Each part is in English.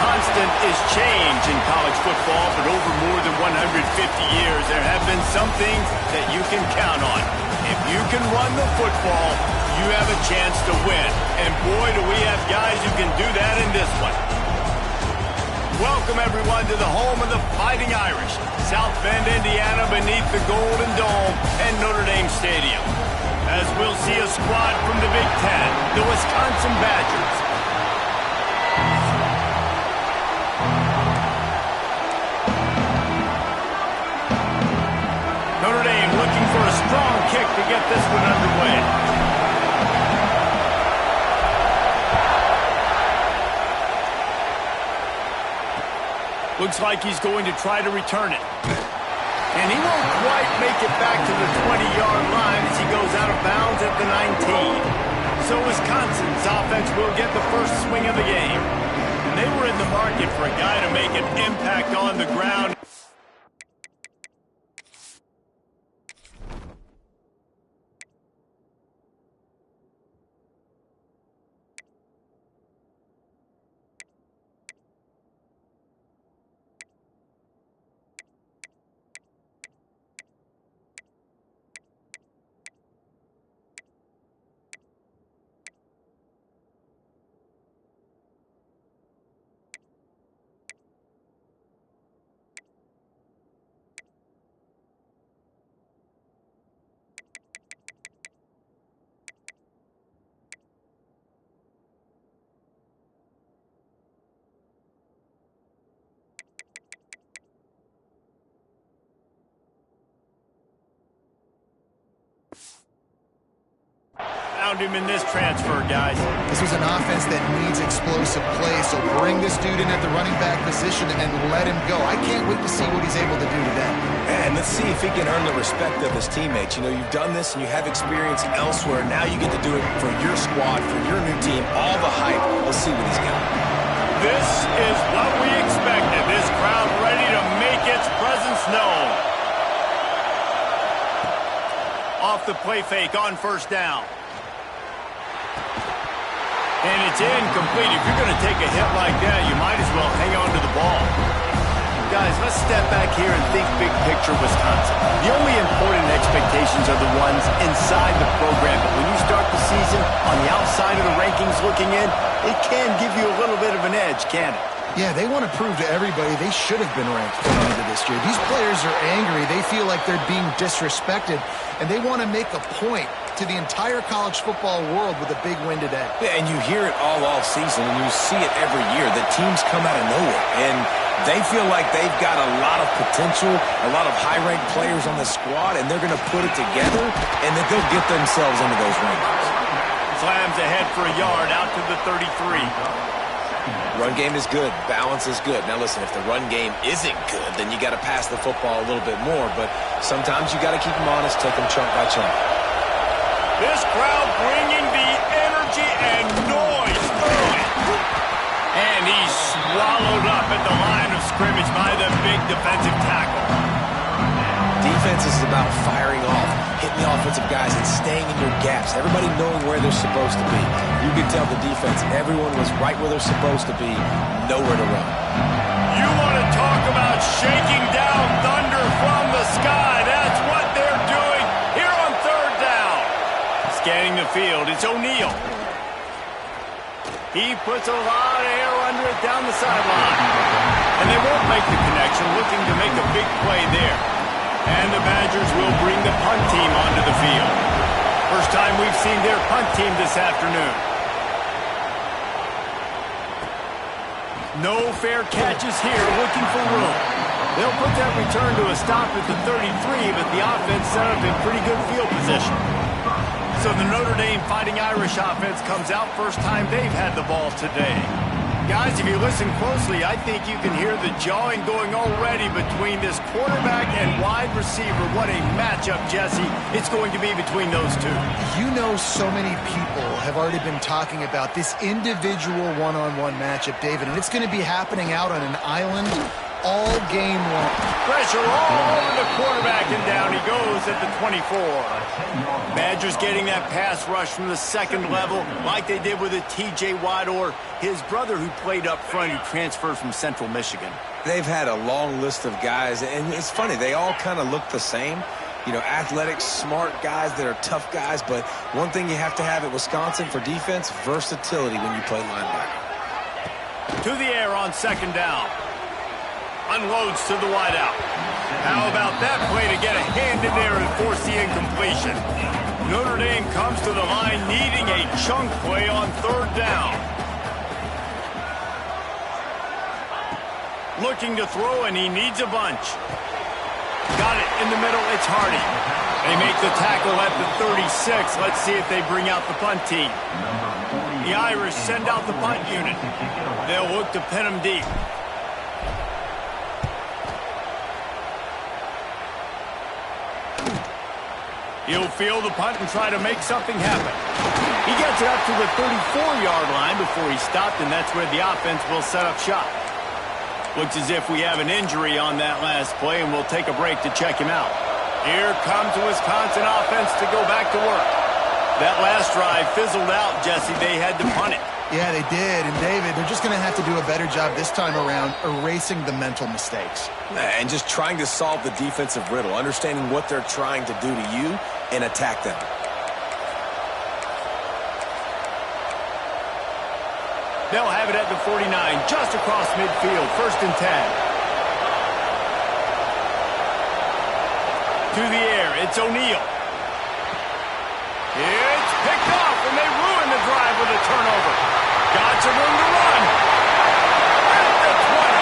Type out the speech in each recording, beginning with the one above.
constant is change in college football, but over more than 150 years, there have been some things that you can count on. If you can run the football, you have a chance to win. And boy, do we have guys who can do that in this one. Welcome, everyone, to the home of the Fighting Irish, South Bend, Indiana, beneath the Golden Dome and Notre Dame Stadium. As we'll see a squad from the Big Ten, the Wisconsin Badgers. Notre Dame looking for a strong kick to get this one underway. Looks like he's going to try to return it. And he won't quite make it back to the 20-yard line as he goes out of bounds at the 19. So Wisconsin's offense will get the first swing of the game. And they were in the market for a guy to make an impact on the ground. Found him in this transfer, guys. This was an offense that needs explosive play, so bring this dude in at the running back position and let him go. I can't wait to see what he's able to do today. And let's see if he can earn the respect of his teammates. You know, you've done this and you have experience elsewhere. Now you get to do it for your squad, for your new team, all the hype. Let's see what he's got. This is what we expected. This crowd ready to make its presence known. Off the play fake on first down. And it's incomplete. If you're going to take a hit like that, you might as well hang on to the ball. Guys, let's step back here and think big picture Wisconsin. The only important expectations are the ones inside the program. But when you start the season on the outside of the rankings looking in, it can give you a little bit of an edge, can't it? Yeah, they want to prove to everybody they should have been ranked going into this year. These players are angry. They feel like they're being disrespected, and they want to make a point to the entire college football world with a big win today. Yeah, and you hear it all season, and you see it every year. The teams come out of nowhere, and they feel like they've got a lot of potential, a lot of high-ranked players on the squad, and they're going to put it together, and then they'll get themselves into those rankings. Slams ahead for a yard out to the 33. Run game is good. Balance is good. Now, listen, if the run game isn't good, then you got to pass the football a little bit more, but sometimes you got to keep them honest, take them chunk by chunk. This crowd bringing the energy and noise early. And he's swallowed up at the line of scrimmage by the big defensive tackle. Defense is about firing off, hitting the offensive guys, and staying in your gaps. Everybody knowing where they're supposed to be. You could tell the defense, everyone was right where they're supposed to be, nowhere to run. You want to talk about shaking down thunder from the sky. That's what they're doing here on third down. Scanning the field, it's O'Neal. He puts a lot of air under it down the sideline. And they won't make the connection, looking to make a big play there. And the Badgers will bring the punt team onto the field. First time we've seen their punt team this afternoon. No fair catches here, looking for room. They'll put that return to a stop at the 33, but the offense set up in pretty good field position. So the Notre Dame Fighting Irish offense comes out first time they've had the ball today. Guys, if you listen closely, I think you can hear the jawing going already between this quarterback and wide receiver. What a matchup, Jesse, it's going to be between those two. You know, so many people have already been talking about this individual one-on-one matchup, David, and it's going to be happening out on an island all game long. Pressure all over the quarterback, and down he goes at the 24. Badgers getting that pass rush from the second level like they did with a T.J. Watt or his brother who played up front who transferred from Central Michigan. They've had a long list of guys, and it's funny, they all kind of look the same. You know, athletic, smart guys that are tough guys, but one thing you have to have at Wisconsin for defense, versatility when you play linebacker. To the air on second down. Unloads to the wideout. How about that play to get a hand in there and force the incompletion? Notre Dame comes to the line needing a chunk play on third down. Looking to throw, and he needs a bunch. Got it in the middle, it's Hardy. They make the tackle at the 36. Let's see if they bring out the punt team. The Irish send out the punt unit. They'll look to pin them deep. He'll field the punt and try to make something happen. He gets it up to the 34-yard line before he stopped, and that's where the offense will set up shop. Looks as if we have an injury on that last play, and we'll take a break to check him out. Here comes the Wisconsin offense to go back to work. That last drive fizzled out, Jesse. They had to punt it. Yeah, they did. And, David, they're just going to have to do a better job this time around erasing the mental mistakes. And just trying to solve the defensive riddle, understanding what they're trying to do to you and attack them. They'll have it at the 49, just across midfield, 1st and 10. To the air, it's O'Neal. It's picked off, and they ruin the drive with a turnover. Got some room to run. At the 20.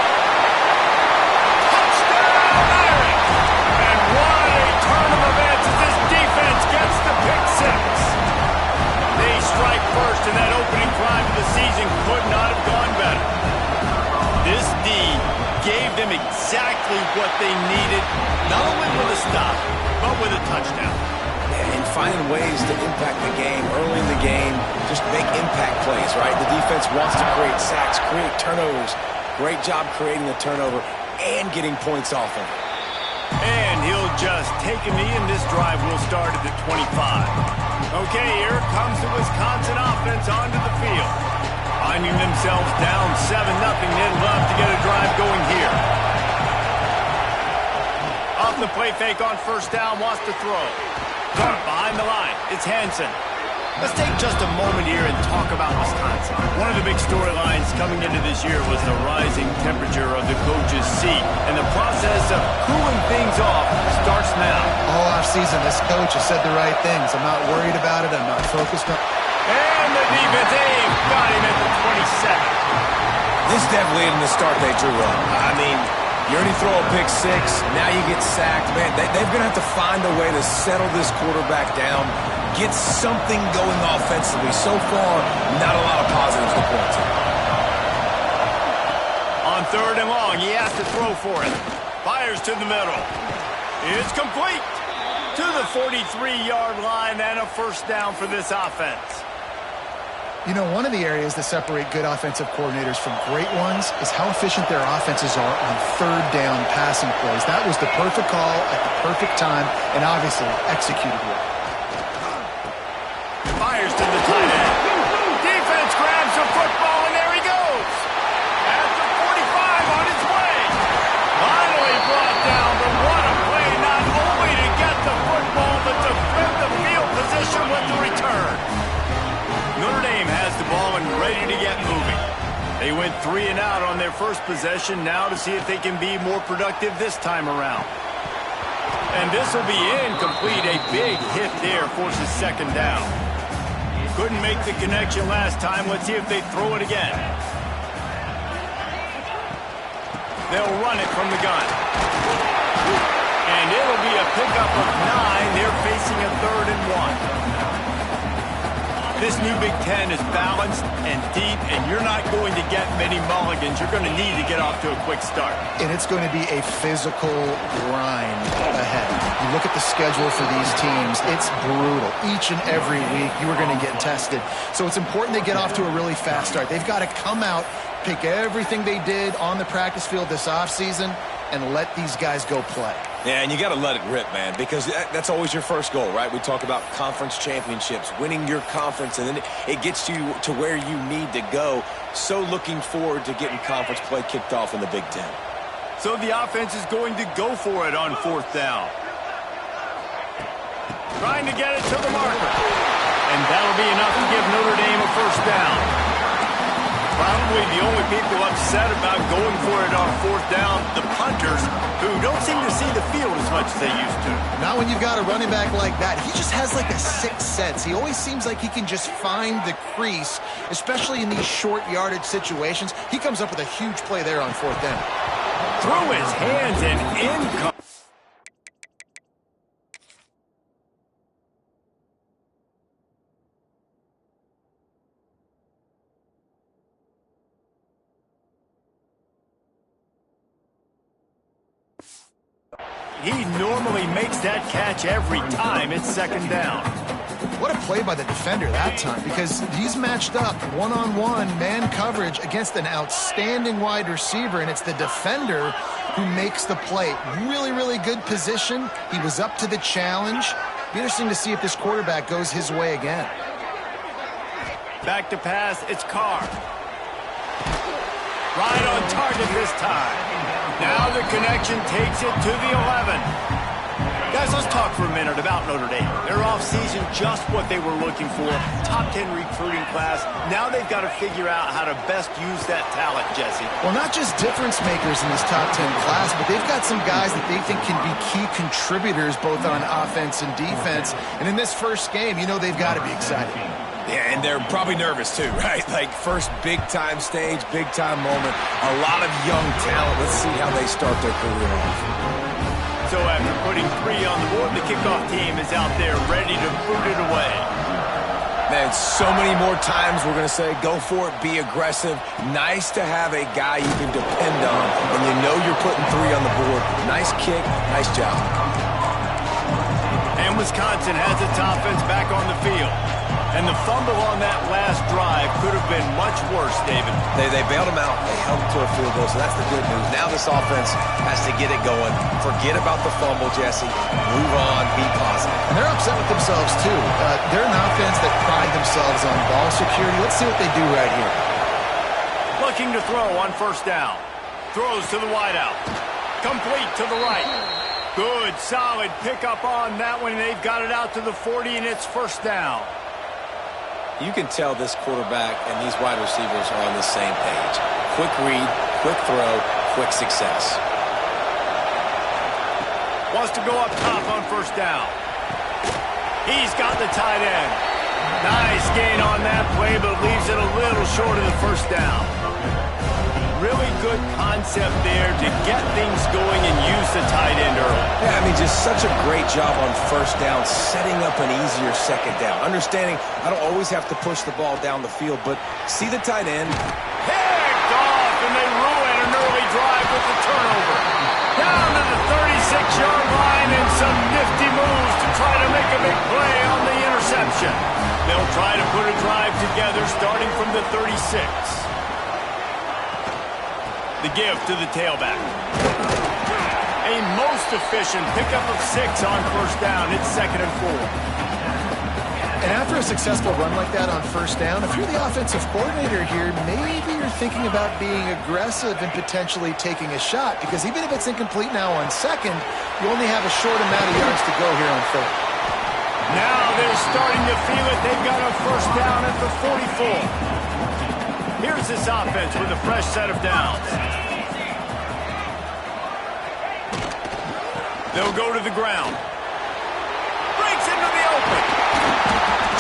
Touchdown, Irish! And what a turn of events as this defense gets the pick six. They strike first, and that opening drive of the season could not have gone better. This D gave them exactly what they needed, not only with a stop, but with a touchdown. And finding ways to impact the game early in the game, just make impact plays, right? The defense wants to create sacks, create turnovers. Great job creating the turnover and getting points off of it. And he'll just take a knee, and this drive will start at the 25. Okay, here comes the Wisconsin offense onto the field. Finding themselves down 7-0, they'd love to get a drive going here. Off the play fake on first down, wants to throw. Behind the line, it's Hansen. Let's take just a moment here and talk about Wisconsin. One of the big storylines coming into this year was the rising temperature of the coach's seat. And the process of cooling things off starts now. All offseason, this coach has said the right things. I'm not worried about it. I'm not focused on... And the defense got him at the 27. This definitely isn't the start they drew up. I mean, you already throw a pick six, now you get sacked. Man, they're going to have to find a way to settle this quarterback down, get something going offensively. So far, not a lot of positives to point to. On 3rd and long, he has to throw for it. Fires to the middle. It's complete to the 43-yard line, and a first down for this offense. You know, one of the areas that separate good offensive coordinators from great ones is how efficient their offenses are on 3rd down passing plays. That was the perfect call at the perfect time, and obviously executed well. Fires to the tight end. Defense grabs the football, and there he goes. At the 45 on his way. Finally brought down, but what a play, not only to get the football, but to flip the field position with the return. Notre Dame has the ball and ready to get moving. They went 3 and out on their first possession, now to see if they can be more productive this time around. And this will be incomplete. A big hit there forces 2nd down. Couldn't make the connection last time. Let's see if they throw it again. They'll run it from the gun. And it'll be a pickup of 9. They're facing a 3rd and 1. This new Big Ten is balanced and deep, and you're not going to get many mulligans. You're going to need to get off to a quick start. And it's going to be a physical grind ahead. You look at the schedule for these teams, it's brutal. Each and every week, you are going to get tested. So it's important they get off to a really fast start. They've got to come out take everything they did on the practice field this offseason and let these guys go play. Yeah, and you got to let it rip, man, because that's always your first goal, right? We talk about conference championships, winning your conference, and then it gets you to where you need to go. So looking forward to getting conference play kicked off in the Big Ten. So the offense is going to go for it on 4th down. Trying to get it to the marker. And that'll be enough to give Notre Dame a first down. Probably the only people upset about going for it on 4th down, the punters, who don't seem to see the field as much as they used to. Now when you've got a running back like that, he just has like a sixth sense. He always seems like he can just find the crease, especially in these short yardage situations. He comes up with a huge play there on 4th down. Through his hands and in. He normally makes that catch every time it's 2nd down. What a play by the defender that time, because he's matched up one-on-one man coverage against an outstanding wide receiver, and it's the defender who makes the play. Really, really good position. He was up to the challenge. Be interesting to see if this quarterback goes his way again. Back to pass, it's Carr. Right on target this time. Now the connection takes it to the 11. Guys, let's talk for a minute about Notre Dame. Their offseason, just what they were looking for. Top 10 recruiting class. Now they've got to figure out how to best use that talent, Jesse. Well, not just difference makers in this top 10 class, but they've got some guys that they think can be key contributors both on offense and defense. And in this first game, you know they've got to be excited. Yeah, and they're probably nervous too, right? Like first big-time stage, big-time moment. A lot of young talent. Let's see how they start their career off. So after putting 3 on the board, the kickoff team is out there ready to boot it away. Man, so many more times we're going to say, go for it, be aggressive. Nice to have a guy you can depend on when you know you're putting 3 on the board. Nice kick, nice job. And Wisconsin has its offense back on the field. And the fumble on that last drive could have been much worse, David. They bailed him out. They held him to a field goal, so that's the good news. Now this offense has to get it going. Forget about the fumble, Jesse. Move on. Be positive. And they're upset with themselves, too. They're an offense that pride themselves on ball security. Let's see what they do right here. Looking to throw on 1st down. Throws to the wideout. Complete to the right. Good, solid pickup on that one. They've got it out to the 40, and it's 1st down. You can tell this quarterback and these wide receivers are on the same page. Quick read, quick throw, quick success. Wants to go up top on 1st down. He's got the tight end. Nice gain on that play, but leaves it a little short of the 1st down. Really good concept there to get things going and use the tight end early. Yeah, I mean, just such a great job on 1st down, setting up an easier 2nd down. Understanding I don't always have to push the ball down the field, but see the tight end. Picked off, and they ruin an early drive with the turnover. Down to the 36-yard line and some nifty moves to try to make a big play on the interception. They'll try to put a drive together starting from the 36. The give to the tailback. A most efficient pickup of 6 on 1st down. It's 2nd and 4. And after a successful run like that on 1st down, if you're the offensive coordinator here, maybe you're thinking about being aggressive and potentially taking a shot, because even if it's incomplete now on 2nd, you only have a short amount of yards to go here on 3rd. Now they're starting to feel it. They've got a 1st down at the 44. Here's this offense with a fresh set of downs. They'll go to the ground. Breaks into the open.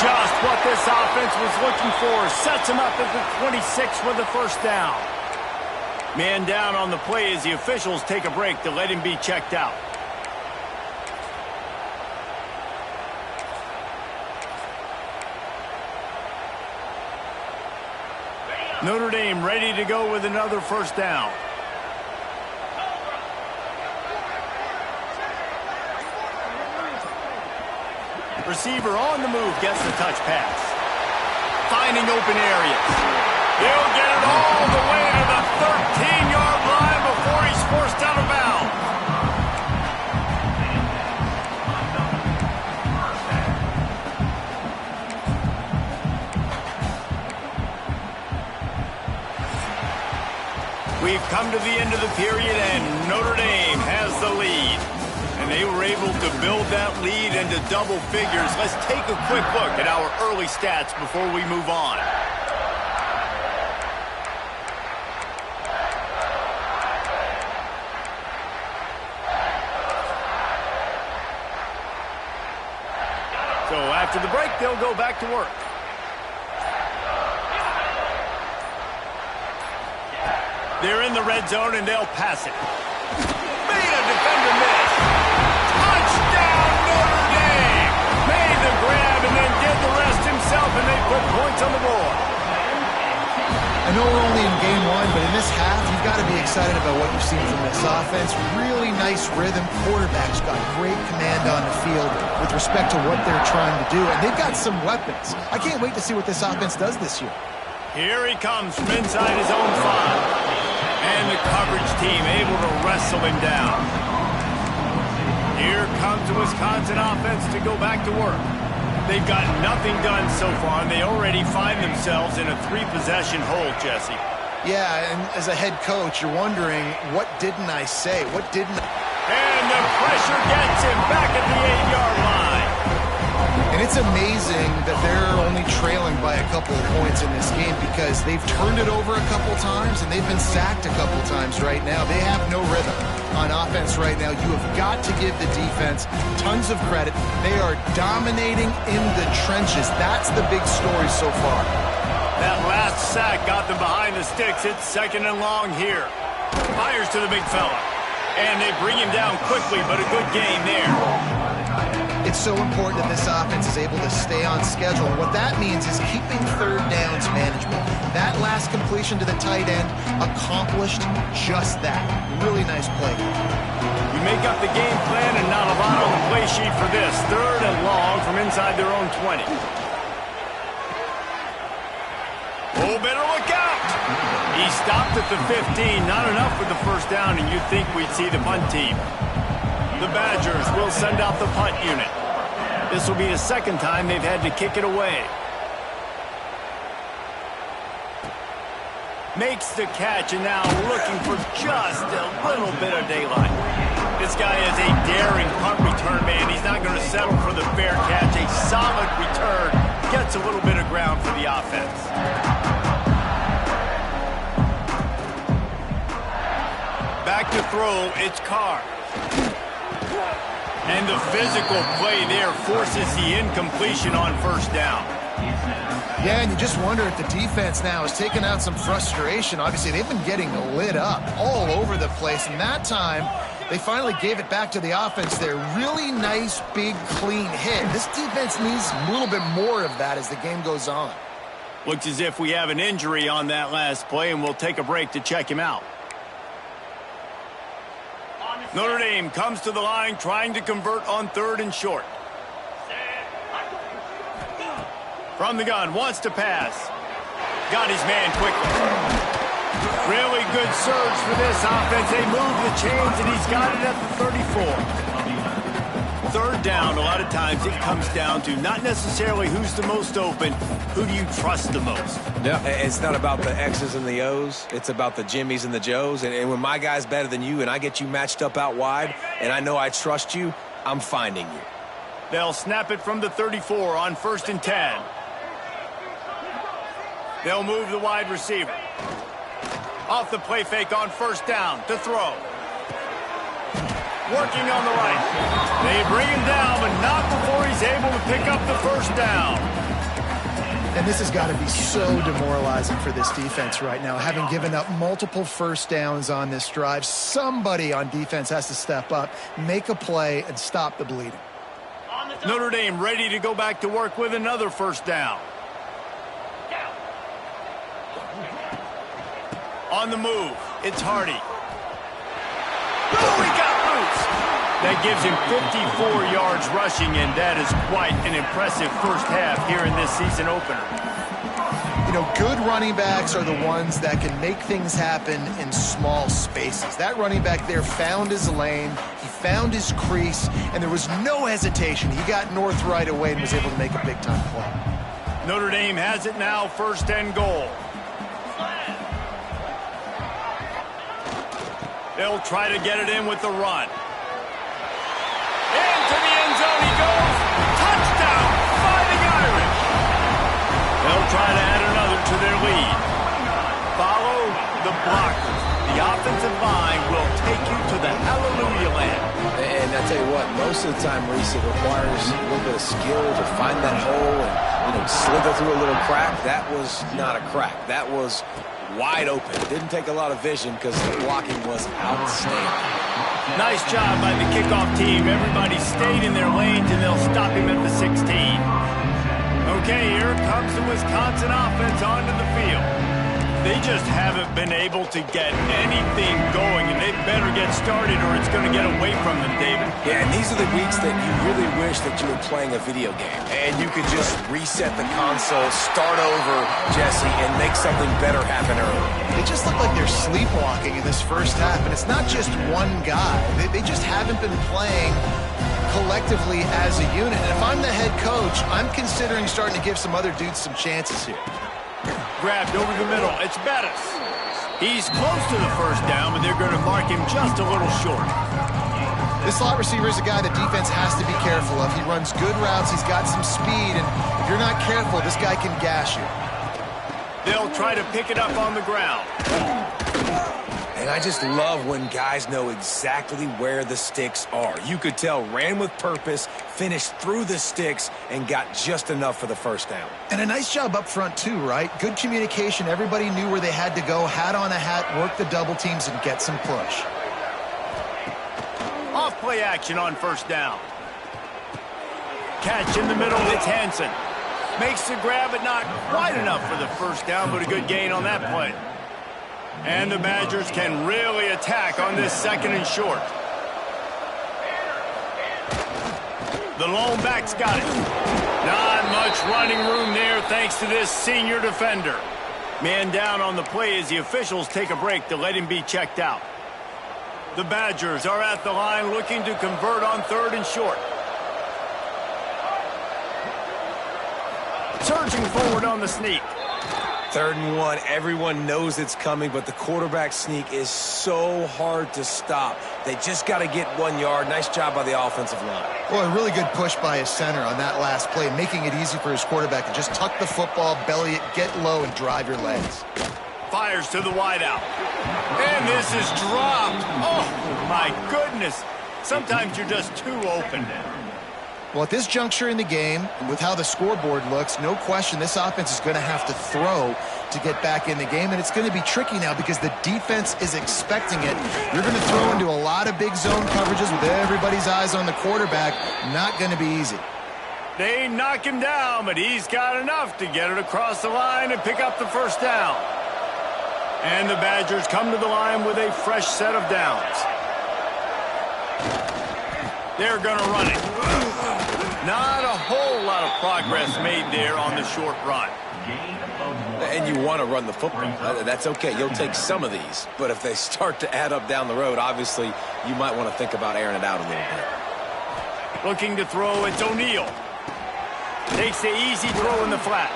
Just what this offense was looking for. Sets him up at the 26 with the 1st down. Man down on the play as the officials take a break to let him be checked out. Notre Dame ready to go with another 1st down. Receiver on the move, gets the touch pass. Finding open areas. He'll get it all the way to the 13-yard line before he's forced out of bounds. We've come to the end of the period, and Notre Dame has the lead. And they were able to build that lead into double figures. Let's take a quick look at our early stats before we move on. So after the break, they'll go back to work. They're in the red zone, and they'll pass it. Made a defender miss. Touchdown, Notre Dame! Made the grab and then did the rest himself, and they put points on the board. I know we're only in game one, but in this half, you've got to be excited about what you've seen from this offense. Really nice rhythm. Quarterback's got great command on the field with respect to what they're trying to do, and they've got some weapons. I can't wait to see what this offense does this year. Here he comes from inside his own 5. And the coverage team able to wrestle him down. Here comes the Wisconsin offense to go back to work. They've got nothing done so far, and they already find themselves in a 3-possession hole, Jesse. Yeah, and as a head coach, you're wondering, what didn't I say? What didn't I... And the pressure gets him back at the 8-yard line. And it's amazing that they're only trailing by a couple of points in this game because they've turned it over a couple times and they've been sacked a couple times right now. They have no rhythm on offense right now. You have got to give the defense tons of credit. They are dominating in the trenches. That's the big story so far. That last sack got them behind the sticks. It's 2nd and long here. Fires to the big fella. And they bring him down quickly, but a good gain there. It's so important that this offense is able to stay on schedule. And what that means is keeping third downs manageable. That last completion to the tight end accomplished just that. Really nice play. You make up the game plan and not a lot on the play sheet for this. 3rd and long from inside their own 20. Oh, better look out. He stopped at the 15. Not enough with the first down, and you'd think we'd see the punt team. The Badgers will send out the punt unit. This will be the 2nd time they've had to kick it away. Makes the catch, and now looking for just a little bit of daylight. This guy is a daring punt return man. He's not going to settle for the fair catch. A solid return. Gets a little bit of ground for the offense. Back to throw, it's Carr. And the physical play there forces the incompletion on first down. Yeah, and you just wonder if the defense now has taken out some frustration. Obviously, they've been getting lit up all over the place, and that time they finally gave it back to the offense there. Really nice, big, clean hit. This defense needs a little bit more of that as the game goes on. Looks as if we have an injury on that last play, and we'll take a break to check him out. Notre Dame comes to the line trying to convert on 3rd and short. From the gun, wants to pass. Got his man quickly. Really good surge for this offense. They move the chains, and he's got it at the 34. 3rd down, a lot of times it comes down to not necessarily who's the most open, who do you trust the most? Yeah, it's not about the X's and the O's. It's about the Jimmys and the Joes. And when my guy's better than you and I get you matched up out wide and I know I trust you, I'm finding you. They'll snap it from the 34 on 1st and 10. They'll move the wide receiver. Off the play fake on 1st down to throw. Working on the right. They bring him down, but not before he's able to pick up the 1st down. And this has got to be so demoralizing for this defense right now. Having given up multiple 1st downs on this drive, somebody on defense has to step up, make a play, and stop the bleeding. Notre Dame ready to go back to work with another 1st down. On the move, it's Hardy. Oh, he got loose. That gives him 54 yards rushing, and that is quite an impressive first half here in this season opener. You know, good running backs are the ones that can make things happen in small spaces. That running back there found his lane, he found his crease, and there was no hesitation. He got North right away and was able to make a big-time play. Notre Dame has it now, 1st and goal. They'll try to get it in with the run. Into the end zone he goes. Touchdown, Fighting Irish. They'll try to add another to their lead. Follow the blockers. The offensive line will take you to the hallelujah land. And I tell you what, most of the time, Reese, it requires a little bit of skill to find that hole and slither through a little crack. That was not a crack. That was wide open. Didn't take a lot of vision because the blocking was outstanding. Nice job by the kickoff team. Everybody stayed in their lanes, and they'll stop him at the 16. Okay, here comes the Wisconsin offense onto the field. They just haven't been able to get anything going, and they better get started or it's going to get away from them, David. Yeah, and these are the weeks that you really wish that you were playing a video game, and you could just reset the console, start over, Jesse, and make something better happen early. They just look like they're sleepwalking in this first half, and it's not just one guy. They just haven't been playing collectively as a unit. And if I'm the head coach, I'm considering starting to give some other dudes some chances here. Grabbed over the middle. It's Bettis. He's close to the first down, but they're going to mark him just a little short. This slot receiver is a guy the defense has to be careful of. He runs good routes. He's got some speed, and if you're not careful, this guy can gash you. They'll try to pick it up on the ground. And I just love when guys know exactly where the sticks are. You could tell ran with purpose, finished through the sticks, and got just enough for the first down. And a nice job up front, too, right? Good communication. Everybody knew where they had to go, hat on a hat, work the double teams, and get some push. Off play action on first down. Catch in the middle, it's Hansen. Makes the grab, but not quite enough for the first down, but a good gain on that play. And the Badgers can really attack on this 2nd and short. The lone back's got it. Not much running room there thanks to this senior defender. Man down on the play as the officials take a break to let him be checked out. The Badgers are at the line looking to convert on 3rd and short. Surging forward on the sneak. 3rd and 1, everyone knows it's coming, but the quarterback sneak is so hard to stop. They just got to get 1 yard. Nice job by the offensive line. Well, a really good push by his center on that last play, making it easy for his quarterback to just tuck the football, belly it, get low, and drive your legs. Fires to the wideout. And this is dropped. Oh, my goodness. Sometimes you're just too open. Well, at this juncture in the game, with how the scoreboard looks, no question this offense is going to have to throw to get back in the game, and it's going to be tricky now because the defense is expecting it. You're going to throw into a lot of big zone coverages with everybody's eyes on the quarterback. Not going to be easy. They knock him down, but he's got enough to get it across the line and pick up the first down. And the Badgers come to the line with a fresh set of downs. They're going to run it. Not a whole lot of progress made there on the short run. And you want to run the football. That's okay. You'll take some of these. But if they start to add up down the road, obviously, you might want to think about airing it out a little bit. Looking to throw, it's O'Neal. Takes the easy throw in the flat.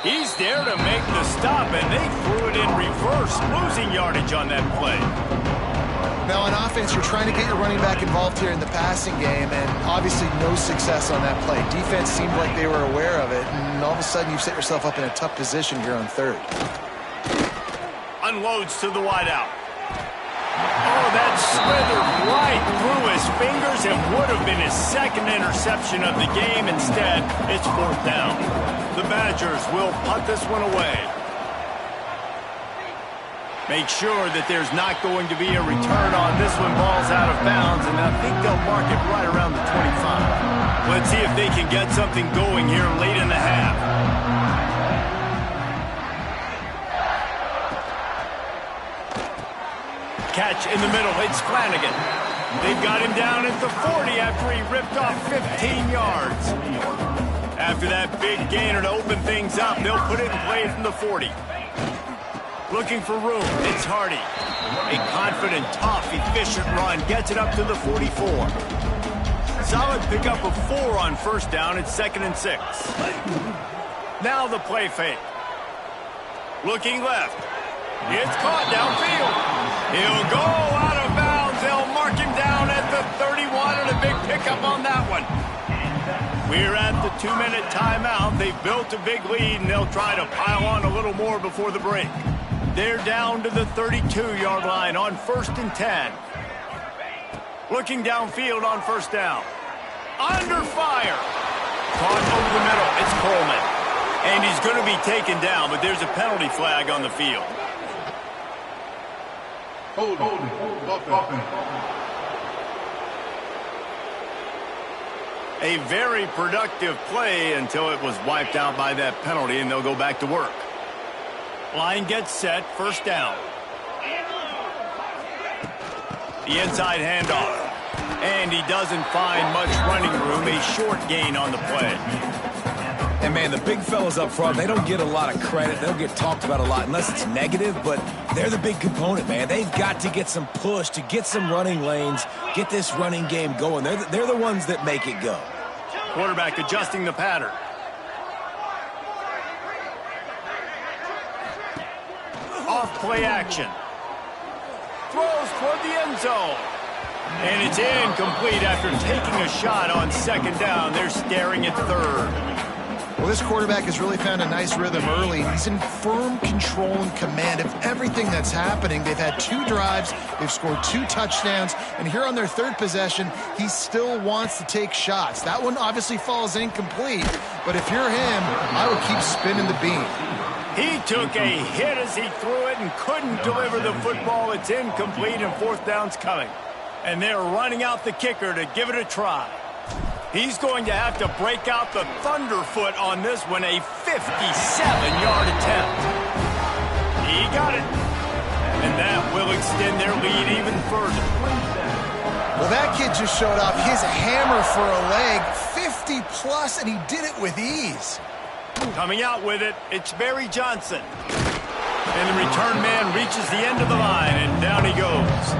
He's there to make the stop, and they threw it in reverse, losing yardage on that play. Now, on offense, you're trying to get your running back involved here in the passing game, and obviously no success on that play. Defense seemed like they were aware of it, and all of a sudden you've set yourself up in a tough position here on 3rd. Unloads to the wideout. Oh, that slithered right through his fingers and would have been his 2nd interception of the game. Instead, it's 4th down. The Badgers will punt this one away. Make sure that there's not going to be a return on this one. Ball's out of bounds, and I think they'll mark it right around the 25. Let's see if they can get something going here late in the half. Catch in the middle. It's Flanagan. They've got him down at the 40 after he ripped off 15 yards. After that big gainer to open things up, they'll put it in play from the 40. Looking for room, it's Hardy. A confident, tough, efficient run gets it up to the 44. Solid pickup of 4 on first down. It's 2nd and 6. Now the play fake. Looking left. It's caught downfield. He'll go out of bounds. They'll mark him down at the 31 and a big pickup on that one. We're at the 2-minute timeout. They've built a big lead, and they'll try to pile on a little more before the break. They're down to the 32-yard line on 1st and 10. Looking downfield on first down. Under fire. Caught over the middle. It's Coleman. And he's going to be taken down, but there's a penalty flag on the field. Hold on. A very productive play until it was wiped out by that penalty, and they'll go back to work. Line gets set, first down. The inside handoff. And he doesn't find much running room. A short gain on the play. And, man, the big fellas up front, they don't get a lot of credit. They don't get talked about a lot unless it's negative, but they're the big component, man. They've got to get some push, to get some running lanes, get this running game going. They're the ones that make it go. Quarterback adjusting the pattern. Off play action. Throws toward the end zone. And it's incomplete after taking a shot on 2nd down. They're staring at 3rd. Well, this quarterback has really found a nice rhythm early. He's in firm control and command of everything that's happening. They've had 2 drives. They've scored 2 touchdowns. And here on their 3rd possession, he still wants to take shots. That one obviously falls incomplete. But if you're him, I would keep spinning the beam. He took a hit as he threw it and couldn't deliver the football. It's incomplete and 4th down's coming. And they're running out the kicker to give it a try. He's going to have to break out the thunderfoot on this one, a 57-yard attempt. He got it. And that will extend their lead even further. Well, that kid just showed off his hammer for a leg, 50-plus, and he did it with ease. Coming out with it, it's Barry Johnson. And the return man reaches the end of the line, and down he goes.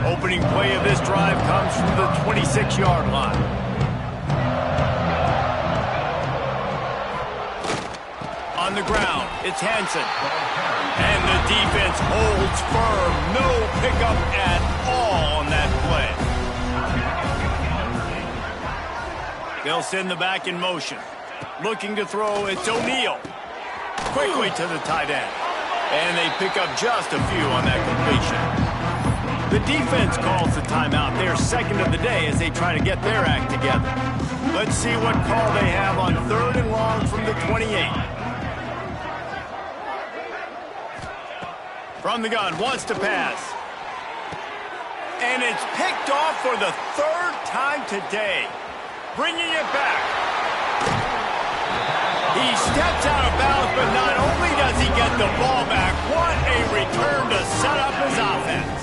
Opening play of this drive comes from the 26-yard line. On the ground, it's Hansen. And the defense holds firm. No pickup at all on that play. They'll send the back in motion. Looking to throw, it's O'Neal. Quickly to the tight end. And they pick up just a few on that completion. The defense calls the timeout. They're 2nd of the day as they try to get their act together. Let's see what call they have on 3rd and long from the 28. From the gun, wants to pass. And it's picked off for the 3rd time today. Bringing it back. He steps out of bounds, but not only does he get the ball back, what a return to set up his offense.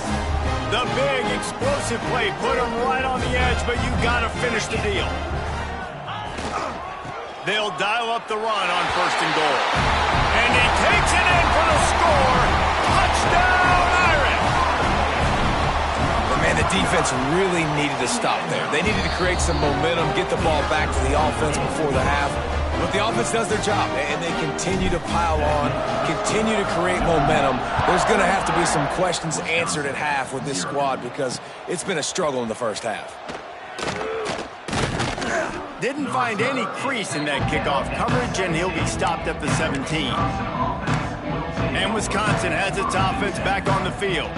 The big, explosive play put him right on the edge, but you got to finish the deal. They'll dial up the run on 1st and goal. And he takes it in for the score. Touchdown, Irish! But, man, the defense really needed to stop there. They needed to create some momentum, get the ball back to the offense before the half. But the offense does their job, and they continue to pile on, continue to create momentum. There's going to have to be some questions answered at half with this squad because it's been a struggle in the first half. Didn't find any crease in that kickoff coverage, and he'll be stopped at the 17. And Wisconsin has its offense back on the field.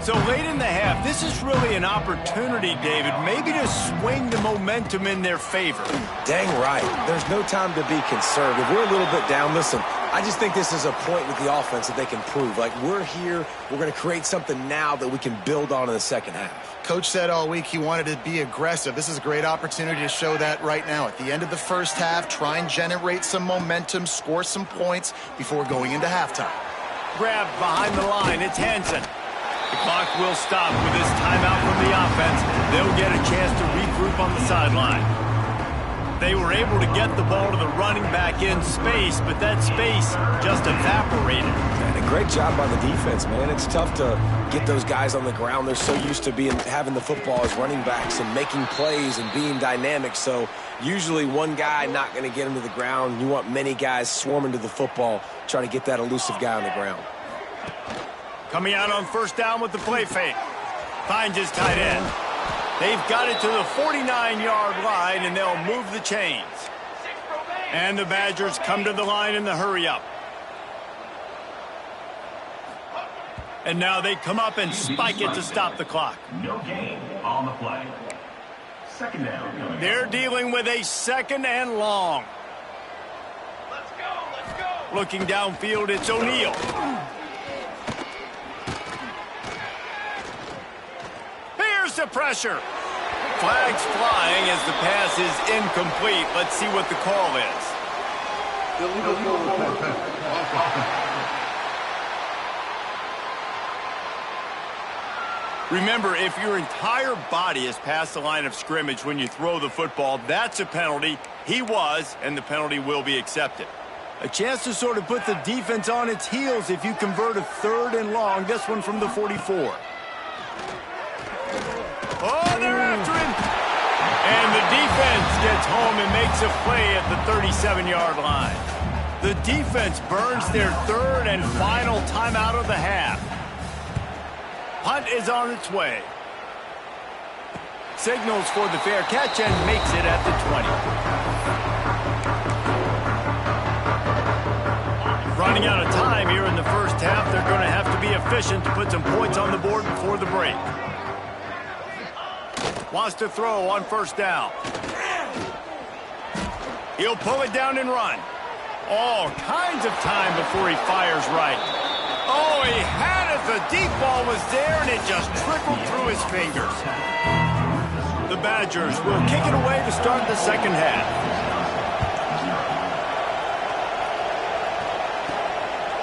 So late in the half, this is really an opportunity, David, maybe to swing the momentum in their favor. Dang right. There's no time to be conservative. We're a little bit down. Listen, I just think this is a point with the offense that they can prove. Like, we're here, we're going to create something now that we can build on in the second half. Coach said all week he wanted to be aggressive. This is a great opportunity to show that right now. At the end of the first half, try and generate some momentum, score some points before going into halftime. Grab behind the line, it's Hansen. The clock will stop with this timeout from the offense. They'll get a chance to regroup on the sideline. They were able to get the ball to the running back in space, but that space just evaporated. And a great job by the defense, man. It's tough to get those guys on the ground. They're so used to having the football as running backs and making plays and being dynamic. So usually one guy not going to get him to the ground. You want many guys swarming to the football, trying to get that elusive guy on the ground. Coming out on first down with the play fake. Finds his tight end. They've got it to the 49-yard line, and they'll move the chains. And the Badgers come to the line in the hurry-up. And now they come up and spike it to stop the clock. No gain on the play. Second down. They're dealing with a second and long. Let's go. Looking downfield, it's O'Neal. Here's the pressure. Flags flying as the pass is incomplete. Let's see what the call is. Remember, if your entire body is past the line of scrimmage when you throw the football, that's a penalty. He was, and the penalty will be accepted. A chance to sort of put the defense on its heels if you convert a third and long. This one from the 44. Oh, they're after him. And the defense gets home and makes a play at the 37-yard line. The defense burns their third and final timeout of the half. Punt is on its way. Signals for the fair catch and makes it at the 20. Running out of time here in the first half. They're going to have to be efficient to put some points on the board before the break. Wants to throw on first down. He'll pull it down and run. All kinds of time before he fires right. Oh, he had it. The deep ball was there, and it just trickled through his fingers. The Badgers will kick it away to start the second half.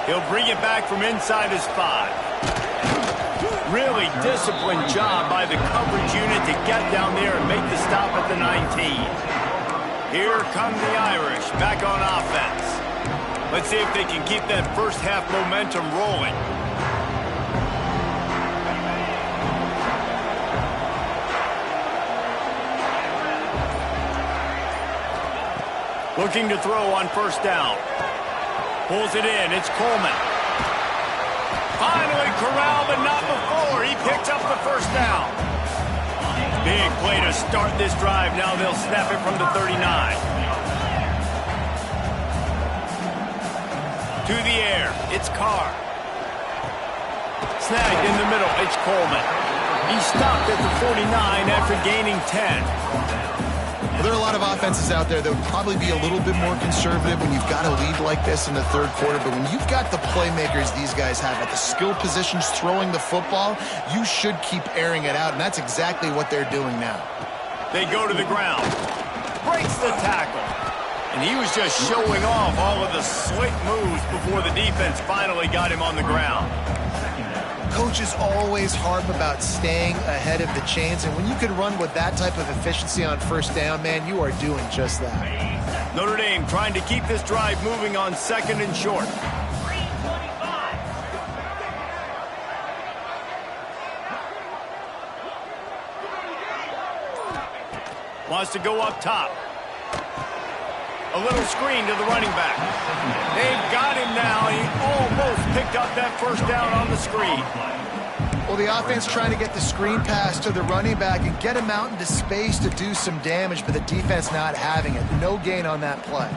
He'll bring it back from inside his 5. Really disciplined job by the coverage unit to get down there and make the stop at the 19. Here come the Irish back on offense. Let's see if they can keep that first half momentum rolling. Looking to throw on first down. Pulls it in. It's Coleman. Finally corralled, but not before. He picks up the first down. Big play to start this drive. Now they'll snap it from the 39. To the air. It's Carr. Snagged in the middle. It's Coleman. He stopped at the 49 after gaining 10. Well, there are a lot of offenses out there that would probably be a little bit more conservative when you've got a lead like this in the third quarter. But when you've got the playmakers these guys have at the skill positions throwing the football, you should keep airing it out. And that's exactly what they're doing now. They go to the ground. Breaks the tackle. And he was just showing off all of the slick moves before the defense finally got him on the ground. Coaches always harp about staying ahead of the chains, and when you can run with that type of efficiency on first down, man, you are doing just that. Notre Dame trying to keep this drive moving on second and short. Wants to go up top. A little screen to the running back. They've got him now. He almost picked up that first down on the screen. Well, the offense trying to get the screen pass to the running back and get him out into space to do some damage, but the defense not having it. No gain on that play.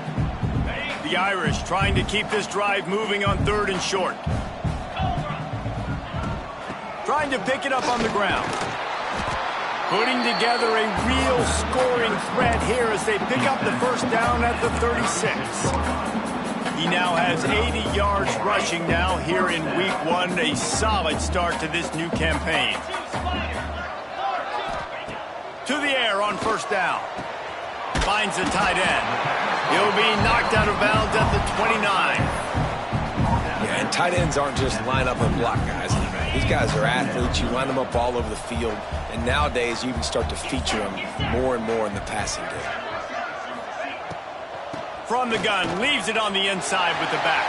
The Irish trying to keep this drive moving on third and short. Trying to pick it up on the ground. Putting together a real scoring threat here as they pick up the first down at the 36. He now has 80 yards rushing now here in week 1. A solid start to this new campaign. To the air on first down. Finds the tight end. He'll be knocked out of bounds at the 29. Yeah, and tight ends aren't just line up and block guys. These guys are athletes. You line them up all over the field. And nowadays, you can start to feature them more and more in the passing game. From the gun, leaves it on the inside with the back.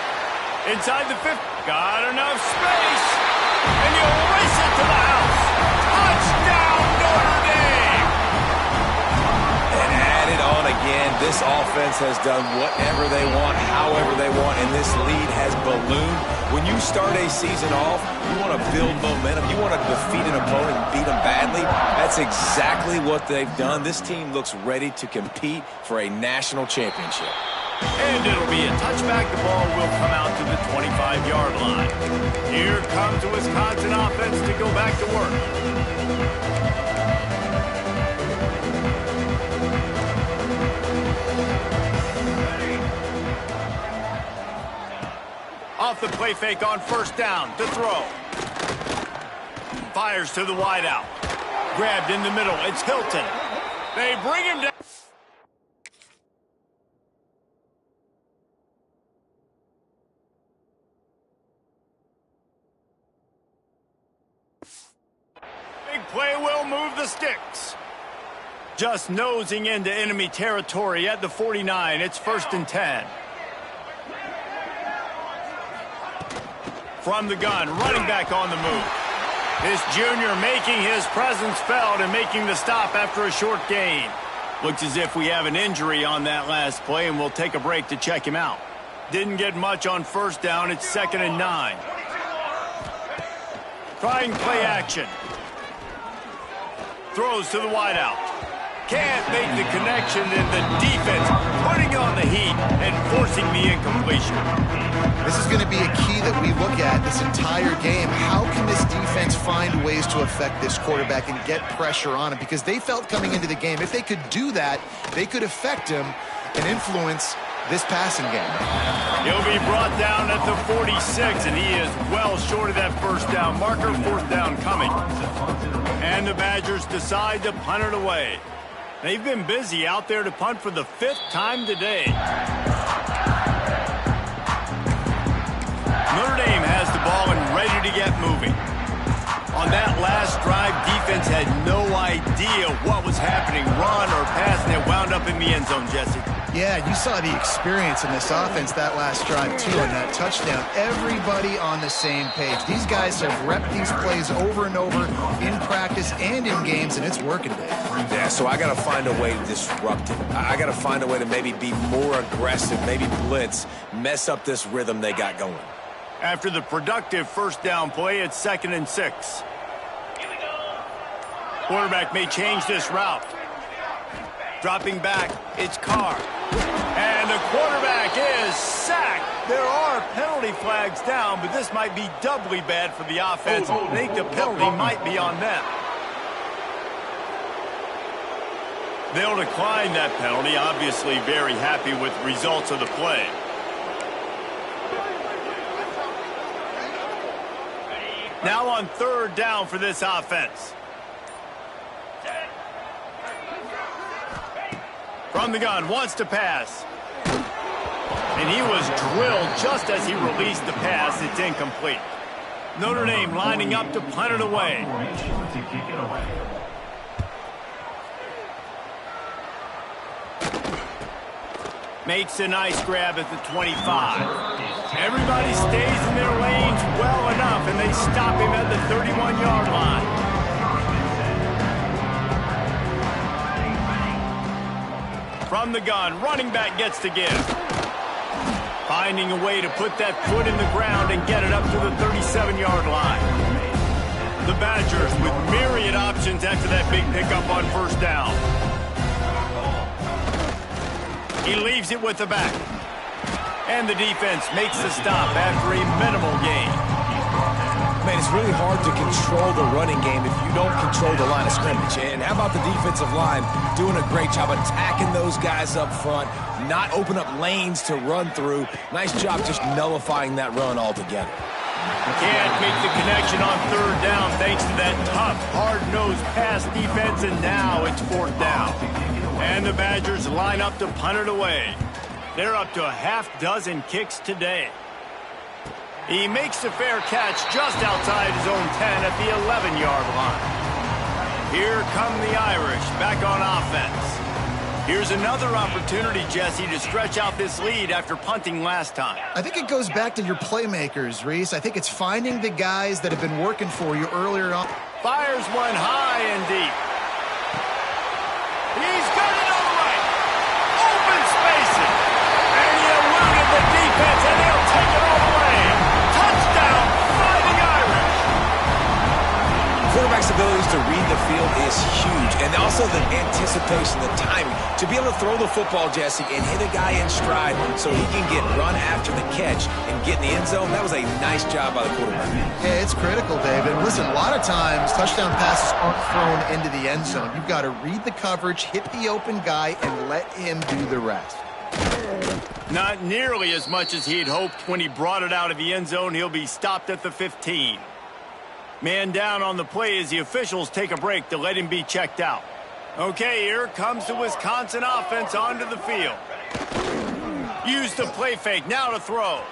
Inside the 50. Got enough space. And he'll race it to the house. Touchdown, Notre Dame! And add it on again. This offense has done whatever they want, however they want, and this lead has ballooned. When you start a season off, you want to build momentum. You want to defeat an opponent and beat them badly. That's exactly what they've done. This team looks ready to compete for a national championship. And it'll be a touchback. The ball will come out to the 25-yard line. Here comes the Wisconsin offense to go back to work. Off the play fake on first down to throw. Fires to the wideout. Grabbed in the middle. It's Hilton. They bring him down. Big play will move the sticks. Just nosing into enemy territory at the 49. It's 1st and 10. From the gun, running back on the move. This junior making his presence felt and making the stop after a short gain. Looks as if we have an injury on that last play, and we'll take a break to check him out. Didn't get much on first down. It's 2nd and 9. Trying play action. Throws to the wideout. Can't make the connection, and the defense putting on the heat and forcing the incompletion. This is going to be a key that we look at this entire game. How can this defense find ways to affect this quarterback and get pressure on him? Because they felt coming into the game, if they could do that, they could affect him and influence this passing game. He'll be brought down at the 46, and he is well short of that first down marker. 4th down coming. And the Badgers decide to punt it away. They've been busy out there to punt for the 5th time today. Notre Dame has the ball and ready to get moving. On that last drive, defense had no idea what was happening, run or pass, and it wound up in the end zone, Jesse. Yeah, you saw the experience in this offense that last drive, too, on that touchdown. Everybody on the same page. These guys have repped these plays over and over in practice and in games, and it's working, Dave. Yeah, so I got to find a way to disrupt it. I got to find a way to maybe be more aggressive, maybe blitz, mess up this rhythm they got going. After the productive first down play, it's 2nd and 6. Quarterback may change this route. Dropping back, it's Carr. And the quarterback is sacked. There are penalty flags down, but this might be doubly bad for the offense. I think the penalty might be on them. They'll decline that penalty, obviously very happy with the results of the play. Now on 3rd down for this offense. From the gun, wants to pass. And he was drilled just as he released the pass. It's incomplete. Notre Dame lining up to punt it away. Makes a nice grab at the 25. Everybody stays in their lanes well enough, and they stop him at the 31-yard line. From the gun, running back gets to give. Finding a way to put that foot in the ground and get it up to the 37-yard line. The Badgers with myriad options after that big pickup on first down. He leaves it with the back. And the defense makes the stop after a minimal gain. Man, it's really hard to control the running game if you don't control the line of scrimmage. And how about the defensive line doing a great job attacking those guys up front, not open up lanes to run through. Nice job just nullifying that run altogether. Can't make the connection on 3rd down thanks to that tough, hard-nosed pass defense, and now it's 4th down. And the Badgers line up to punt it away. They're up to a half-dozen kicks today. He makes the fair catch just outside his own 10 at the 11-yard line. Here come the Irish back on offense. Here's another opportunity, Jesse, to stretch out this lead after punting last time. I think it goes back to your playmakers, Reese. I think it's finding the guys that have been working for you earlier on. Fires one high and deep. He's got it all right. Open spacing. And he eluded the defense, and he'll take it all the way. Touchdown, Fighting Irish. Quarterback's abilities to read the field is huge, and also the anticipation, the timing. To be able to throw the football, Jesse, and hit a guy in stride so he can get run after the catch and get in the end zone, that was a nice job by the quarterback. Yeah, it's critical, David. Listen, a lot of times touchdown passes aren't thrown into the end zone. You've got to read the coverage, hit the open guy, and let him do the rest. Not nearly as much as he'd hoped when he brought it out of the end zone. He'll be stopped at the 15. Man down on the play as the officials take a break to let him be checked out. Okay, here comes the Wisconsin offense onto the field. Use the play fake, now to throw.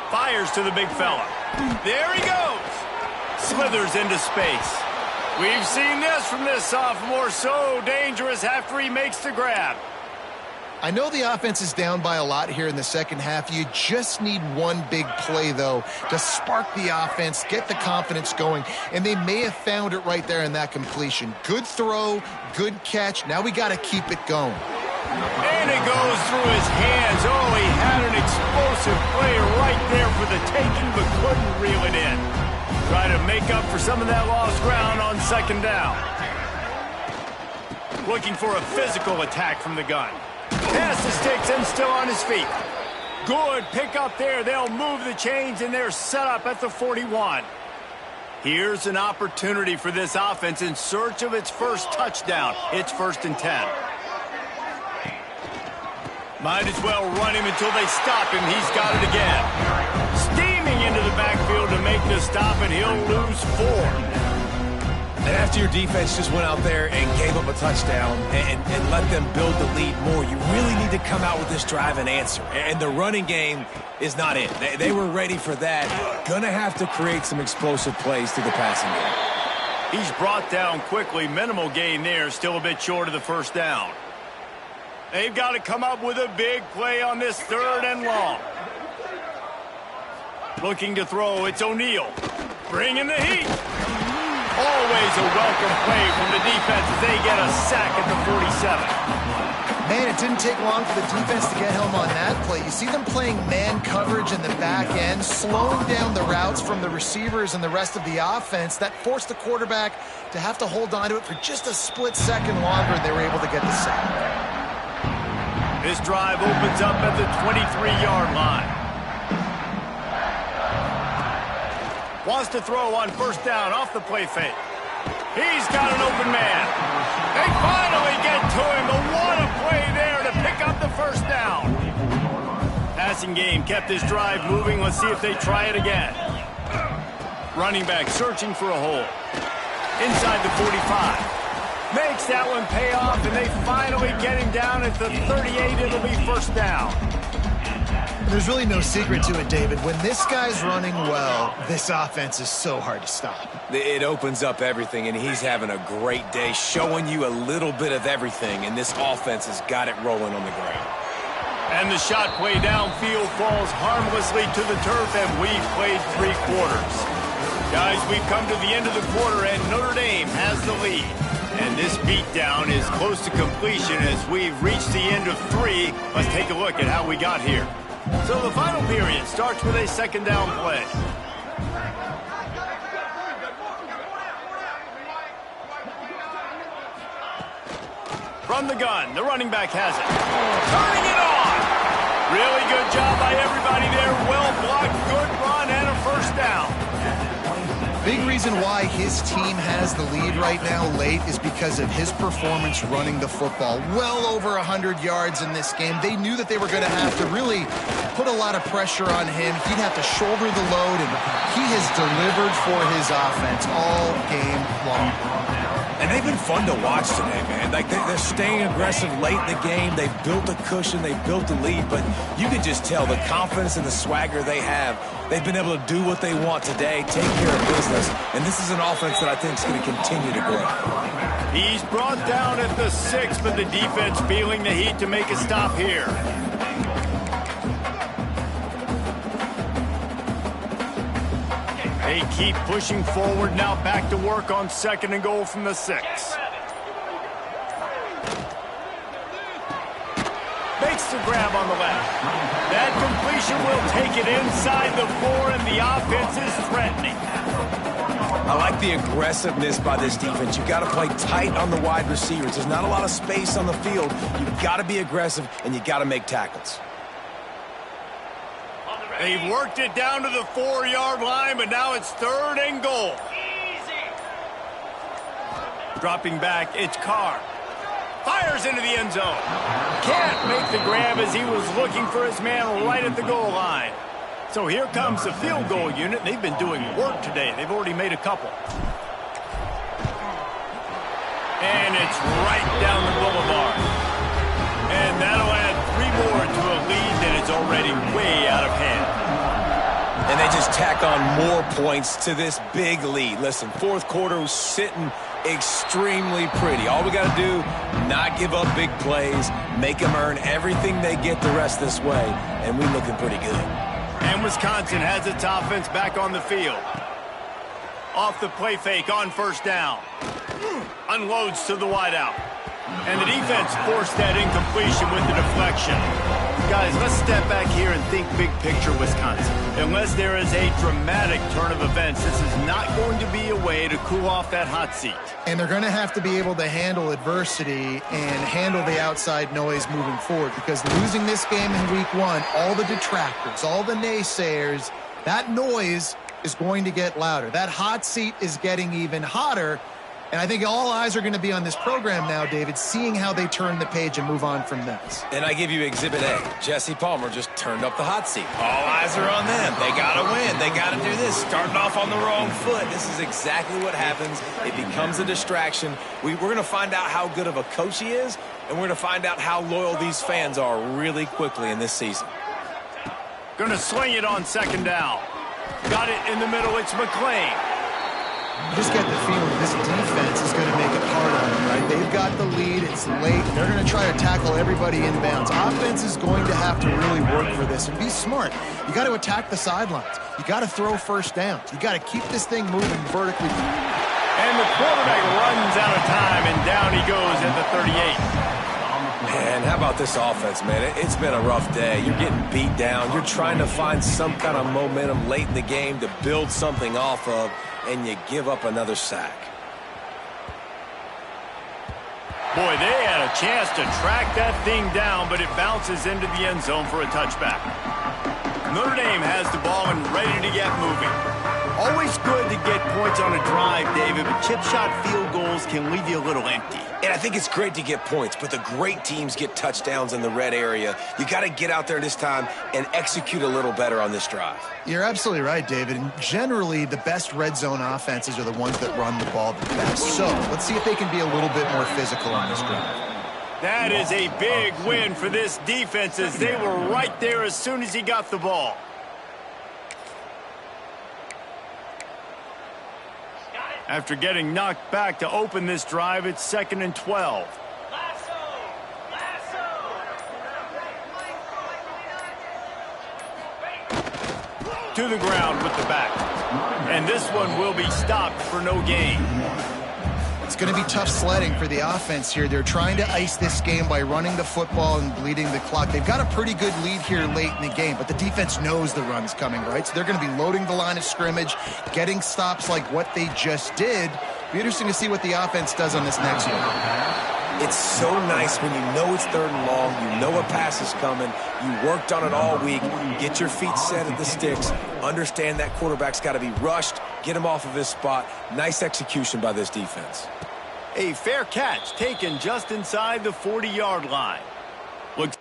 Fires to the big fella. There he goes. Slithers into space. We've seen this from this sophomore, so dangerous after he makes the grab. I know the offense is down by a lot here in the second half. You just need one big play, though, to spark the offense, get the confidence going, and they may have found it right there in that completion. Good throw, good catch. Now we got to keep it going. And it goes through his hands. Oh, he had an explosive play right there for the taking, but couldn't reel it in. Try to make up for some of that lost ground on second down. Looking for a physical attack from the gun. Pass the sticks and still on his feet. Good pick up there. They'll move the chains, and they're set up at the 41. Here's an opportunity for this offense in search of its first touchdown. It's 1st and 10. Might as well run him until they stop him. He's got it again. Steaming into the backfield to make the stop, and he'll lose 4. And after your defense just went out there and gave up a touchdown and let them build the lead more, you really need to come out with this drive and answer. And the running game is not it. They were ready for that. Gonna have to create some explosive plays through the passing game. He's brought down quickly. Minimal gain there. Still a bit short of the first down. They've got to come up with a big play on this 3rd and long. Looking to throw. It's O'Neal. Bringing the heat. Always a welcome play from the defense as they get a sack at the 47. Man, it didn't take long for the defense to get home on that play. You see them playing man coverage in the back end, slowing down the routes from the receivers and the rest of the offense. That forced the quarterback to have to hold on to it for just a split second longer, and they were able to get the sack. This drive opens up at the 23-yard line. Wants to throw on 1st down off the play fake. He's got an open man. They finally get to him, but what a play there to pick up the 1st down. Passing game kept this drive moving. Let's see if they try it again. Running back searching for a hole. Inside the 45. Makes that one pay off, and they finally get him down at the 38. It'll be 1st down. There's really no secret to it, David. When this guy's running well, this offense is so hard to stop. It opens up everything, and he's having a great day, showing you a little bit of everything, and this offense has got it rolling on the ground. And the shot play downfield falls harmlessly to the turf, and we've played 3 quarters. Guys, we've come to the end of the quarter, and Notre Dame has the lead. And this beatdown is close to completion as we've reached the end of 3. Let's take a look at how we got here. So the final period starts with a 2nd down play. From the gun, the running back has it. Turning it on! Really good job by everybody there. Well blocked, good run, and a 1st down. Big reason why his team has the lead right now late is because of his performance running the football. Well over 100 yards in this game. They knew that they were going to have to really put a lot of pressure on him. He'd have to shoulder the load, and he has delivered for his offense all game long. And they've been fun to watch today, man. Like, they're staying aggressive late in the game. They've built a cushion. They've built a lead. But you can just tell the confidence and the swagger they have. They've been able to do what they want today, take care of business. And this is an offense that I think is going to continue to grow. He's brought down at the 6, but the defense feeling the heat to make a stop here. They keep pushing forward now, back to work on 2nd and goal from the 6. Makes the grab on the left. That completion will take it inside the 4, and the offense is threatening. I like the aggressiveness by this defense. You got to play tight on the wide receivers. There's not a lot of space on the field. You've got to be aggressive, and you got to make tackles. They've worked it down to the 4-yard line, but now it's 3rd and goal. Dropping back, it's Carr. Fires into the end zone. Can't make the grab as he was looking for his man right at the goal line. So here comes the field goal unit. They've been doing work today. They've already made a couple. And it's right down the boulevard. And that'll add 3 more to a lead that is already way out of hand. And they just tack on more points to this big lead. Listen, 4th quarter was sitting extremely pretty. All we got to do, not give up big plays, make them earn everything they get the rest this way, and we're looking pretty good. And Wisconsin has its offense back on the field. Off the play fake on 1st down. Unloads to the wideout. And the defense forced that incompletion with the deflection. Guys, let's step back here and think big picture Wisconsin. Unless there is a dramatic turn of events, this is not going to be a way to cool off that hot seat. And they're going to have to be able to handle adversity and handle the outside noise moving forward, because losing this game in week 1, all the detractors, all the naysayers, that noise is going to get louder. That hot seat is getting even hotter. And I think all eyes are going to be on this program now, David, seeing how they turn the page and move on from this. And I give you Exhibit A. Jesse Palmer just turned up the hot seat. All eyes are on them. They got to win. They got to do this. Starting off on the wrong foot. This is exactly what happens. It becomes a distraction. We're going to find out how good of a coach he is, and we're going to find out how loyal these fans are really quickly in this season. Going to sling it on 2nd down. Got it in the middle. It's McClain. You just get the feeling this defense is going to make it hard on them, right? They've got the lead. It's late. They're going to try to tackle everybody inbounds. Offense is going to have to really work for this and be smart. You got to attack the sidelines. You got to throw 1st downs. You got to keep this thing moving vertically. And the quarterback runs out of time, and down he goes at the 38. Man, how about this offense, man? It's been a rough day. You're getting beat down. You're trying to find some kind of momentum late in the game to build something off of, and you give up another sack. Boy, they had a chance to track that thing down, but it bounces into the end zone for a touchback. Notre Dame has the ball and ready to get moving. Always good to get points on a drive, David, but chip shot field goals can leave you a little empty. And I think it's great to get points, but the great teams get touchdowns in the red area. You got to get out there this time and execute a little better on this drive. You're absolutely right, David. And generally, the best red zone offenses are the ones that run the ball the best. So let's see if they can be a little bit more physical on this drive. That is a big win for this defense, as they were right there as soon as he got the ball. After getting knocked back to open this drive, it's 2nd and 12. To the ground with the back. And this one will be stopped for no gain. It's going to be tough sledding for the offense here. They're trying to ice this game by running the football and bleeding the clock. They've got a pretty good lead here late in the game, but the defense knows the run's coming, right? So they're going to be loading the line of scrimmage, getting stops like what they just did. Be interesting to see what the offense does on this next one. It's so nice when you know it's 3rd and long, you know a pass is coming, you worked on it all week, get your feet set at the sticks, understand that quarterback's got to be rushed, get him off of his spot. Nice execution by this defense. A fair catch taken just inside the 40-yard line. Looks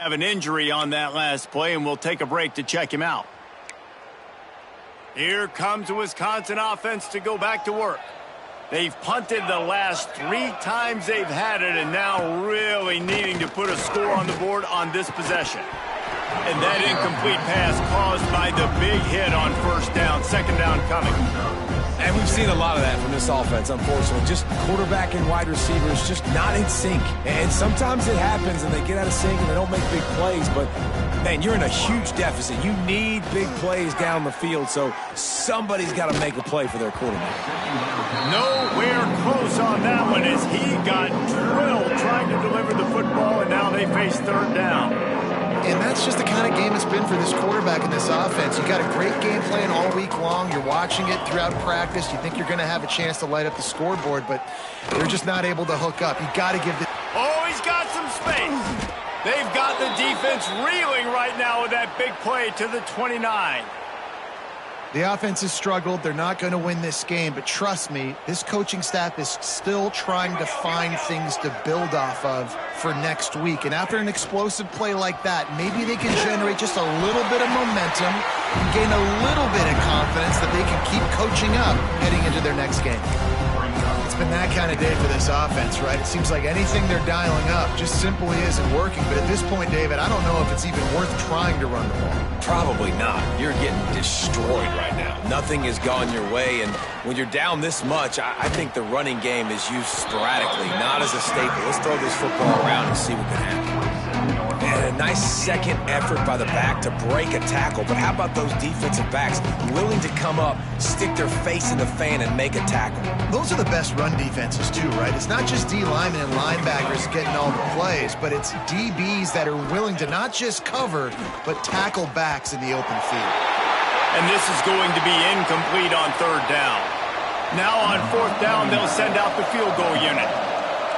Have an injury on that last play, and we'll take a break to check him out. Here comes the Wisconsin offense to go back to work. They've punted the last 3 times they've had it, and now really needing to put a score on the board on this possession. And that incomplete pass caused by the big hit on first down, second down coming. And we've seen a lot of that from this offense, unfortunately. Just quarterback and wide receivers just not in sync. And sometimes it happens and they get out of sync and they don't make big plays. But, man, you're in a huge deficit. You need big plays down the field, so somebody's got to make a play for their quarterback. Nowhere close on that one as he got drilled trying to deliver the football, and now they face third down. And that's just the kind of game it's been for this quarterback in this offense. You got a great game plan all week long. You're watching it throughout practice. You think you're going to have a chance to light up the scoreboard, but they're just not able to hook up. You got to give the... Oh, he's got some space. They've got the defense reeling right now with that big play to the 29. The offense has struggled. They're not going to win this game, but trust me, this coaching staff is still trying to find things to build off of for next week. And after an explosive play like that, maybe they can generate just a little bit of momentum and gain a little bit of confidence that they can keep coaching up heading into their next game. It's been that kind of day for this offense, right? It seems like anything they're dialing up just simply isn't working. But at this point, David, I don't know if it's even worth trying to run the ball. Probably not. You're getting destroyed right now. Nothing has gone your way, and when you're down this much, I think the running game is used sporadically, not as a staple. Let's throw this football around and see what can happen. And a nice second effort by the back to break a tackle, but how about those defensive backs willing to come up, stick their face in the fan, and make a tackle? Those are the best run defenses too, right? It's not just D linemen and linebackers getting all the plays, but it's DBs that are willing to not just cover, but tackle backs in the open field. And this is going to be incomplete on third down. Now on fourth down, they'll send out the field goal unit.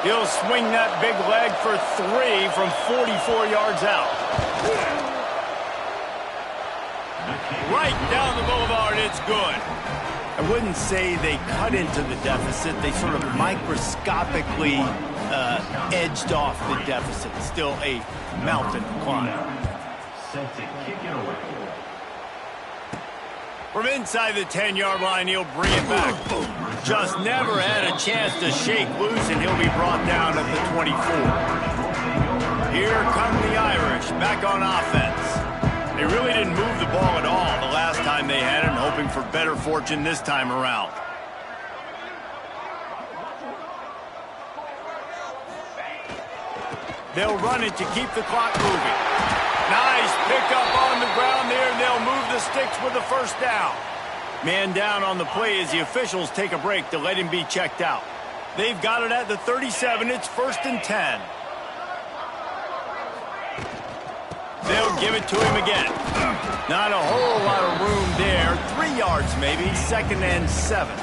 He'll swing that big leg for 3 from 44 yards out. Right down the boulevard, it's good. I wouldn't say they cut into the deficit. They sort of microscopically edged off the deficit. Still a mountain to climb. Set to kick it away. From inside the 10-yard line, he'll bring it back. Just never had a chance to shake loose, and he'll be brought down at the 24. Here come the Irish, back on offense. They really didn't move the ball at all the last time they had it, and hoping for better fortune this time around. They'll run it to keep the clock moving. Nice pickup on the ground there, and they'll move the sticks with the first down. Man down on the play as the officials take a break to let him be checked out. They've got it at the 37. It's 1st and 10. They'll give it to him again. Not a whole lot of room there. 3 yards maybe. 2nd and 7.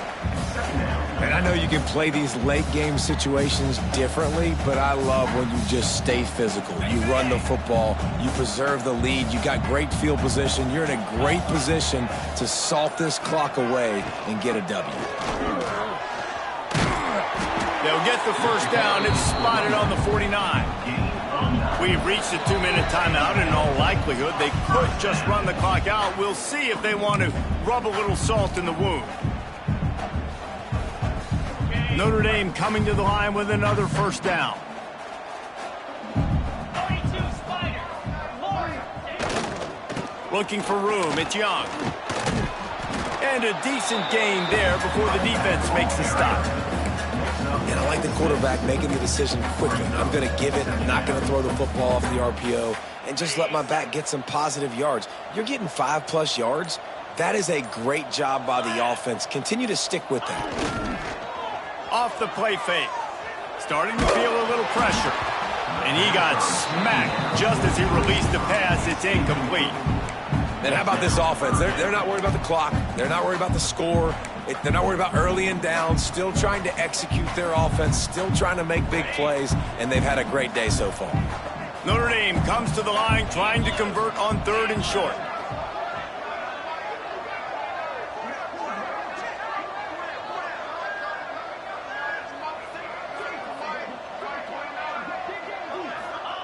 And I know you can play these late game situations differently, but I love when you just stay physical. You run the football, you preserve the lead, you got great field position, you're in a great position to salt this clock away and get a W. They'll get the first down. It's spotted on the 49. We've reached the 2-minute timeout, and in all likelihood, they could just run the clock out. We'll see if they want to rub a little salt in the wound. Notre Dame coming to the line with another first down. Looking for room. It's Young. And a decent gain there before the defense makes the stop. And I like the quarterback making the decision quickly. I'm going to give it. I'm not going to throw the football off the RPO and just let my back get some positive yards. You're getting 5+ yards. That is a great job by the offense. Continue to stick with that. Off the play fake. Starting to feel a little pressure. And he got smacked just as he released the pass. It's incomplete. And how about this offense? They're not worried about the clock. They're not worried about the score. They're not worried about early and down. Still trying to execute their offense. Still trying to make big plays. And they've had a great day so far. Notre Dame comes to the line trying to convert on 3rd and short.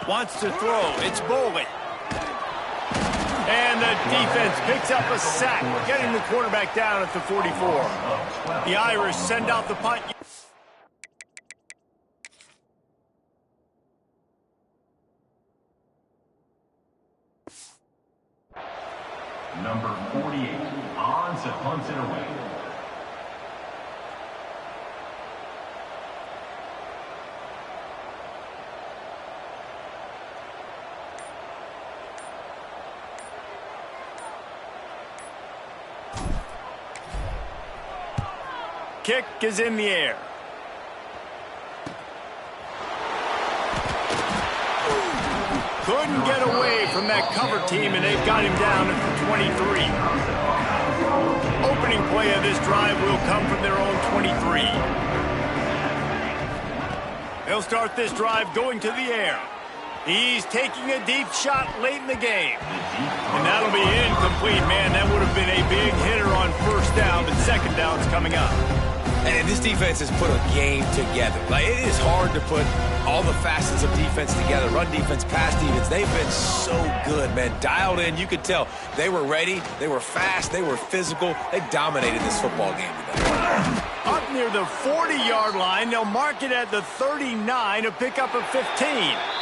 Wants to throw. It's Bowling. And the defense picks up a sack, getting the quarterback down at the 44. The Irish send out the punt. Number 48 on to punt it away. Kick is in the air. Couldn't get away from that cover team, and they've got him down at the 23. Opening play of this drive will come from their own 23. They'll start this drive going to the air. He's taking a deep shot late in the game. And that'll be incomplete, man. That would have been a big hitter on first down, but second down's coming up. And this defense has put a game together. Like, it is hard to put all the facets of defense together. Run defense, pass defense. They've been so good, man. Dialed in. You could tell they were ready. They were fast. They were physical. They dominated this football game today. Up near the 40-yard line, they'll mark it at the 39 to pick up a 15.